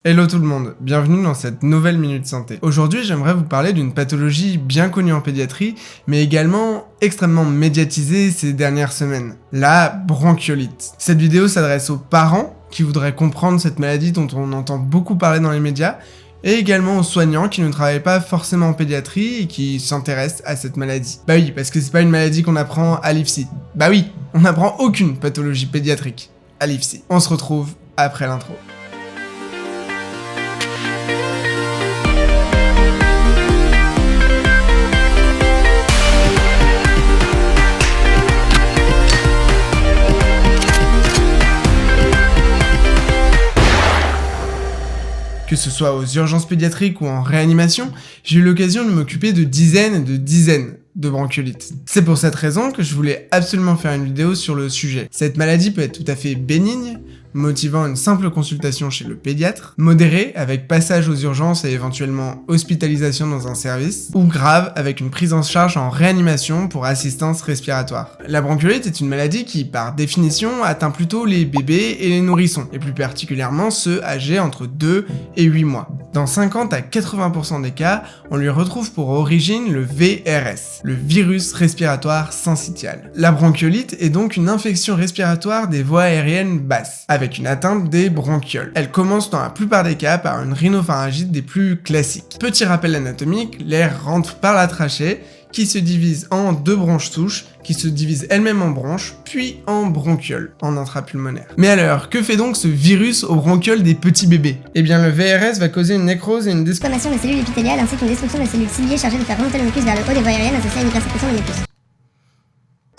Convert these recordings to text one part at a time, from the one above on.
Hello tout le monde, bienvenue dans cette nouvelle Minute Santé. Aujourd'hui, j'aimerais vous parler d'une pathologie bien connue en pédiatrie, mais également extrêmement médiatisée ces dernières semaines, la bronchiolite. Cette vidéo s'adresse aux parents qui voudraient comprendre cette maladie dont on entend beaucoup parler dans les médias, et également aux soignants qui ne travaillent pas forcément en pédiatrie et qui s'intéressent à cette maladie. Bah oui, parce que c'est pas une maladie qu'on apprend à l'IFSI. Bah oui, on n'apprend aucune pathologie pédiatrique à l'IFSI. On se retrouve après l'intro. Que ce soit aux urgences pédiatriques ou en réanimation, j'ai eu l'occasion de m'occuper de dizaines et de dizaines de bronchiolites. C'est pour cette raison que je voulais absolument faire une vidéo sur le sujet. Cette maladie peut être tout à fait bénigne, motivant une simple consultation chez le pédiatre, modérée avec passage aux urgences et éventuellement hospitalisation dans un service, ou grave avec une prise en charge en réanimation pour assistance respiratoire. La bronchiolite est une maladie qui, par définition, atteint plutôt les bébés et les nourrissons, et plus particulièrement ceux âgés entre 2 et 8 mois. Dans 50 à 80% des cas, on lui retrouve pour origine le VRS, le virus respiratoire syncytial. La bronchiolite est donc une infection respiratoire des voies aériennes basses, avec une atteinte des bronchioles. Elle commence dans la plupart des cas par une rhinopharyngite des plus classiques. Petit rappel anatomique, l'air rentre par la trachée, qui se divise en deux bronches souches, qui se divisent elles-mêmes en bronches, puis en bronchioles, en intrapulmonaire. Mais alors, que fait donc ce virus aux bronchioles des petits bébés ? Eh bien, le VRS va causer une nécrose et une inflammation des cellules épithéliales ainsi qu'une destruction des cellules ciliées chargées de faire remonter le mucus vers le haut des voies aériennes associées à une hypersécrétion de mucus.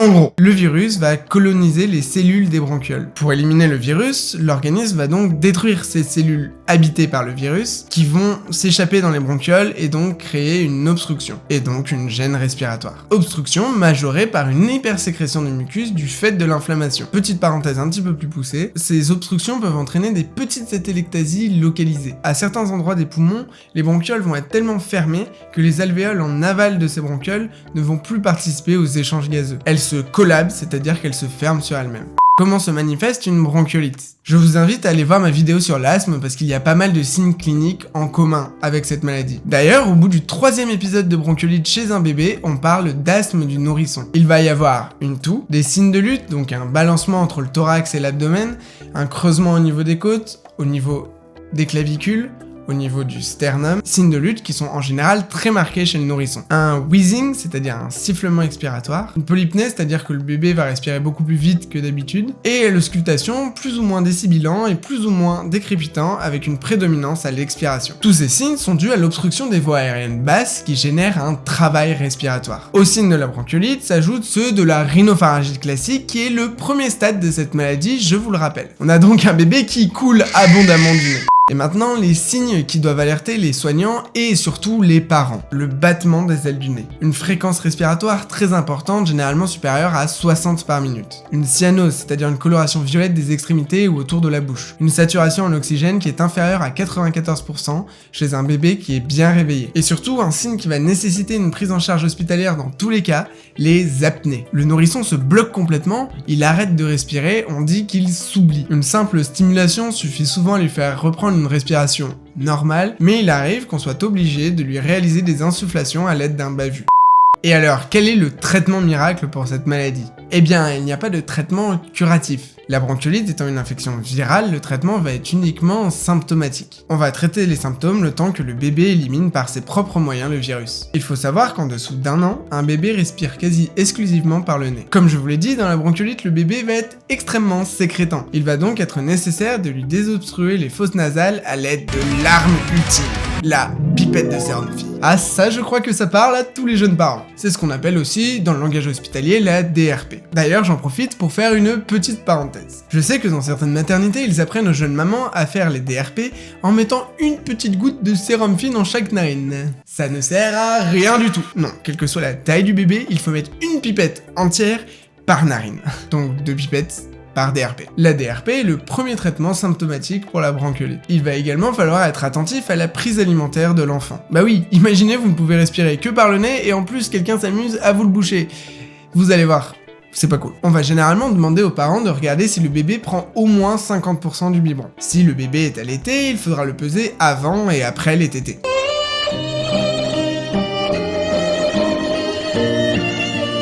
En gros, le virus va coloniser les cellules des bronchioles. Pour éliminer le virus, l'organisme va donc détruire ces cellules habitées par le virus qui vont s'échapper dans les bronchioles et donc créer une obstruction, et donc une gêne respiratoire. Obstruction majorée par une hypersécrétion de mucus du fait de l'inflammation. Petite parenthèse un petit peu plus poussée, ces obstructions peuvent entraîner des petites atelectasies localisées. À certains endroits des poumons, les bronchioles vont être tellement fermées que les alvéoles en aval de ces bronchioles ne vont plus participer aux échanges gazeux. Elles se collapsent, c'est-à-dire qu'elles se ferment sur elles-mêmes. Comment se manifeste une bronchiolite ? Je vous invite à aller voir ma vidéo sur l'asthme parce qu'il y a pas mal de signes cliniques en commun avec cette maladie. D'ailleurs, au bout du 3e épisode de bronchiolite chez un bébé, on parle d'asthme du nourrisson. Il va y avoir une toux, des signes de lutte, donc un balancement entre le thorax et l'abdomen, un creusement au niveau des côtes, au niveau des clavicules, au niveau du sternum, signes de lutte qui sont en général très marqués chez le nourrisson. Un wheezing, c'est-à-dire un sifflement expiratoire, une polypnée, c'est-à-dire que le bébé va respirer beaucoup plus vite que d'habitude, et l'auscultation plus ou moins désibilant et plus ou moins décrépitant avec une prédominance à l'expiration. Tous ces signes sont dus à l'obstruction des voies aériennes basses qui génère un travail respiratoire. Aux signes de la bronchiolite s'ajoutent ceux de la rhinopharyngite classique qui est le premier stade de cette maladie, je vous le rappelle. On a donc un bébé qui coule abondamment du nez. Et maintenant, les signes qui doivent alerter les soignants et surtout les parents. Le battement des ailes du nez. Une fréquence respiratoire très importante, généralement supérieure à 60 par minute. Une cyanose, c'est-à-dire une coloration violette des extrémités ou autour de la bouche. Une saturation en oxygène qui est inférieure à 94% chez un bébé qui est bien réveillé. Et surtout, un signe qui va nécessiter une prise en charge hospitalière dans tous les cas, les apnées. Le nourrisson se bloque complètement, il arrête de respirer, on dit qu'il s'oublie. Une simple stimulation suffit souvent à lui faire reprendre une respiration normale, mais il arrive qu'on soit obligé de lui réaliser des insufflations à l'aide d'un bavus. Et alors, quel est le traitement miracle pour cette maladie ? Eh bien, il n'y a pas de traitement curatif. La bronchiolite étant une infection virale, le traitement va être uniquement symptomatique. On va traiter les symptômes le temps que le bébé élimine par ses propres moyens le virus. Il faut savoir qu'en dessous d'1 an, un bébé respire quasi exclusivement par le nez. Comme je vous l'ai dit, dans la bronchiolite, le bébé va être extrêmement sécrétant. Il va donc être nécessaire de lui désobstruer les fosses nasales à l'aide de l'arme ultime, la pipette de sérum fille. Ah ça, je crois que ça parle à tous les jeunes parents. C'est ce qu'on appelle aussi, dans le langage hospitalier, la DRP. D'ailleurs, j'en profite pour faire une petite parenthèse. Je sais que dans certaines maternités, ils apprennent aux jeunes mamans à faire les DRP en mettant une petite goutte de sérum fine dans chaque narine. Ça ne sert à rien du tout. Non, quelle que soit la taille du bébé, il faut mettre une pipette entière par narine. Donc 2 pipettes par DRP. La DRP est le premier traitement symptomatique pour la bronchiolite. Il va également falloir être attentif à la prise alimentaire de l'enfant. Bah oui, imaginez vous ne pouvez respirer que par le nez et en plus quelqu'un s'amuse à vous le boucher. Vous allez voir, c'est pas cool. On va généralement demander aux parents de regarder si le bébé prend au moins 50% du biberon. Si le bébé est allaité, il faudra le peser avant et après les tétés.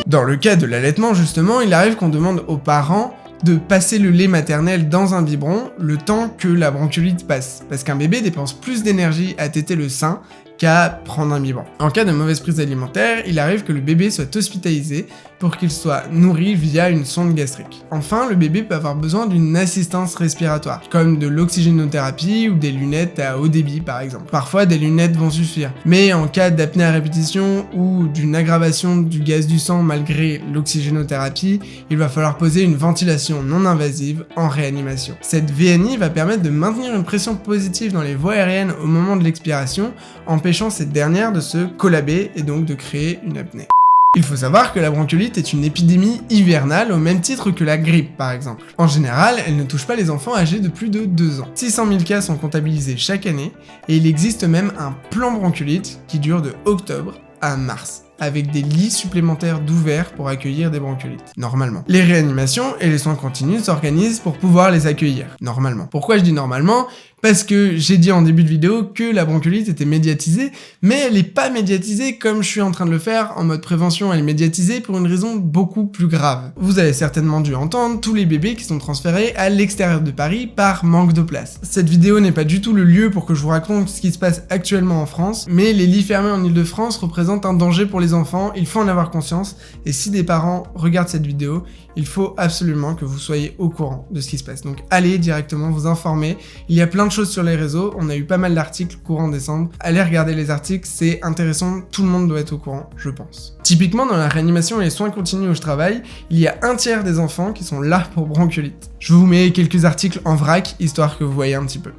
Dans le cas de l'allaitement, justement, il arrive qu'on demande aux parents de passer le lait maternel dans un biberon le temps que la bronchiolite passe, parce qu'un bébé dépense plus d'énergie à téter le sein qu'à prendre un biberon. En cas de mauvaise prise alimentaire, il arrive que le bébé soit hospitalisé pour qu'il soit nourri via une sonde gastrique. Enfin, le bébé peut avoir besoin d'une assistance respiratoire, comme de l'oxygénothérapie ou des lunettes à haut débit par exemple. Parfois, des lunettes vont suffire, mais en cas d'apnée à répétition ou d'une aggravation du gaz du sang malgré l'oxygénothérapie, il va falloir poser une ventilation non invasive en réanimation. Cette VNI va permettre de maintenir une pression positive dans les voies aériennes au moment de l'expiration, empêchant cette dernière de se collaber et donc de créer une apnée. Il faut savoir que la bronchiolite est une épidémie hivernale au même titre que la grippe par exemple. En général, elle ne touche pas les enfants âgés de plus de 2 ans. 600 000 cas sont comptabilisés chaque année et il existe même un plan bronchiolite qui dure de octobre à mars, avec des lits supplémentaires d'ouverts pour accueillir des bronchiolites, normalement. Les réanimations et les soins continus s'organisent pour pouvoir les accueillir, normalement. Pourquoi je dis normalement ? Parce que j'ai dit en début de vidéo que la bronchiolite était médiatisée, mais elle n'est pas médiatisée comme je suis en train de le faire en mode prévention, elle est médiatisée pour une raison beaucoup plus grave. Vous avez certainement dû entendre tous les bébés qui sont transférés à l'extérieur de Paris par manque de place. Cette vidéo n'est pas du tout le lieu pour que je vous raconte ce qui se passe actuellement en France, mais les lits fermés en Ile-de-France représentent un danger pour les enfants, il faut en avoir conscience, et si des parents regardent cette vidéo, il faut absolument que vous soyez au courant de ce qui se passe. Donc allez directement vous informer, il y a plein de choses sur les réseaux, on a eu pas mal d'articles courant décembre, allez regarder les articles, c'est intéressant, tout le monde doit être au courant, je pense. Typiquement dans la réanimation et les soins continus où je travaille, il y a un tiers des enfants qui sont là pour bronchiolite. Je vous mets quelques articles en vrac, histoire que vous voyez un petit peu.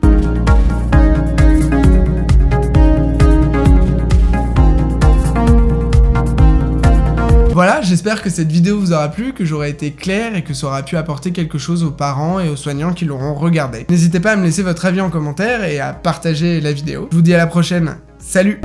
Voilà, j'espère que cette vidéo vous aura plu, que j'aurai été clair et que ça aura pu apporter quelque chose aux parents et aux soignants qui l'auront regardé. N'hésitez pas à me laisser votre avis en commentaire et à partager la vidéo. Je vous dis à la prochaine, salut!